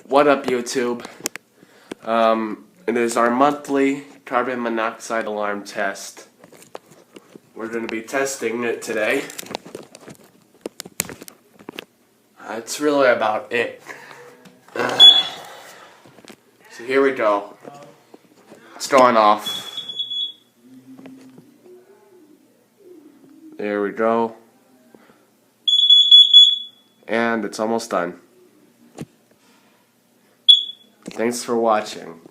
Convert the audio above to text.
What up, YouTube? It is our monthly carbon monoxide alarm test. We're going to be testing it today. That's really about it. So here we go. It's going off. There we go. And it's almost done. Thanks for watching.